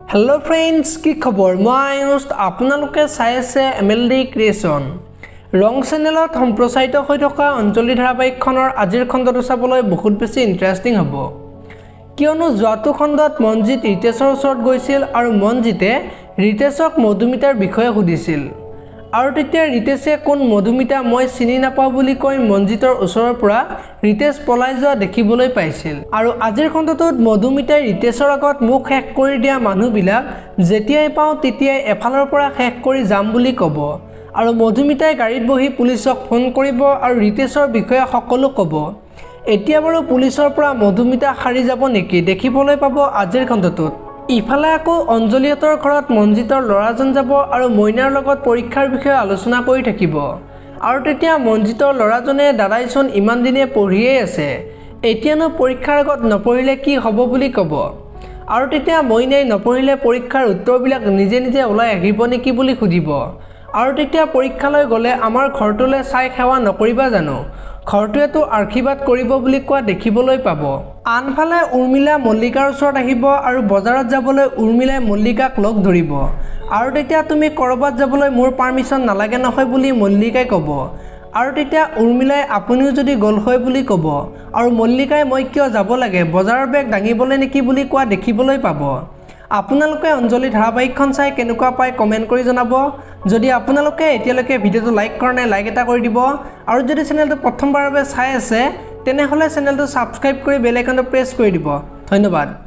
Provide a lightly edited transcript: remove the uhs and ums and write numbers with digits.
hello friends की खबर मैं आयुष आपनालोके चाই আছে MLD क्रिएशन रंग चेनेলত सम्प्रचारित হৈ থকা অঞ্জলি ধাৰাবাহিকখনৰ আজিৰ খণ্ডটো চাবলৈ বহুত বেছি ইন্টাৰেষ্টিং হ'ব কিয়নো যোৱাটো খণ্ডত মনজিত ৰিতেশৰ ওচৰত গৈছিল আৰু মনজিতে ৰিতেশক মধুমিতাৰ বিষয়ে সুধিছিল আৰু তেতিয়া ৰিতেশে কোন মধুমিতা মই চিনি নাপাওঁ বুলি কৈ মনজিতৰ ওচৰৰ পৰা ৰিতেশ পলাই যোৱা দেখিবলৈ পাইছিল আৰু আজিৰ খণ্ডটোত মধুমিতাই ৰিতেশৰ আগত মুখ হেক কৰি দিয়া মানুহবিলাক যেতিয়াই পাওঁ তেতিয়াই এফালৰ পৰা হেক কৰি যাম বুলি ক'ব আৰু মধুমিতাই গাড়ীত বহি পুলিচক ফোন কৰিব আৰু ৰিতেশৰ বিষয়ে সকলো ক'ব এতিয়া বাৰু পুলিচৰ পৰা মধুমিতা হাৰি যাব নেকি দেখিবলৈ পাব আজিৰ খণ্ডটোত ইফালে আকৌ অঞ্জলিহঁতৰ ঘৰত মনজিতৰ ল'ৰাজন যাব আৰু মইনাৰ লগত পৰীক্ষাৰ বিষয়ে আলোচনা কৰি থাকিব আৰু তেতিয়া মনজিতৰ ল'ৰাজনে দাদাইচোন ইমান দিনে পঢ়িয়ে আছে এতিয়ানো পৰীক্ষাৰ আগত নপঢ়িলে কি হ'ব বুলি ক'ব আৰু তেতিয়া মইনাই নপঢ়িলে পৰীক্ষাৰ উত্তৰবিলাক নিজে নিজে ওলাই আহিব নেকি বুলি সুধিব আৰু তেতিয়া পৰীক্ষালৈ গ'লে আমাৰ ঘৰটোলৈ চাই সেৱা নকৰিবা জানো ঘৰটোৱেতো আশীৰ্বাদ কৰিব বুলি কোৱা দেখিবলৈ পাব আনফালে উৰ্মিলা মল্লিকাৰ ওচৰত আহিব আৰু বজাৰত যাবলৈ উৰ্মিলাই মল্লিকাক লগ ধৰিব আৰু তেতিয়া তুমি কৰবাত যাবলৈ মোৰ পাৰমিশন নালাগে নহয় বুলি মল্লিকাই ক'ব আৰু তেতিয়া উৰ্মিলাই আপুনিও যদি গ'ল হয় বুলি ক'ব আৰু মল্লিকাই মই কিয় যাব লাগে বজাৰৰ বেগ দাঙিবলৈ নেকি বুলি কোৱা দেখিবলৈ পাব আপোনালোকে অঞ্জলি ধাৰাবাহিকখন চাই কেনেকুৱা পায় কমেন্ট কৰি জনাব যদি আপোনালোকে এতিয়ালৈকে ভিডিওটো লাইক কৰা নাই লাইক এটা কৰি দিব আৰু যদি চেনেলটো প্ৰথমবাৰৰ বাবে চাই আছে তেনেহলে চেনেলটো সাবস্ক্ৰাইব কৰি বেল আইকনটো প্ৰেছ কৰি দিব ধন্যবাদ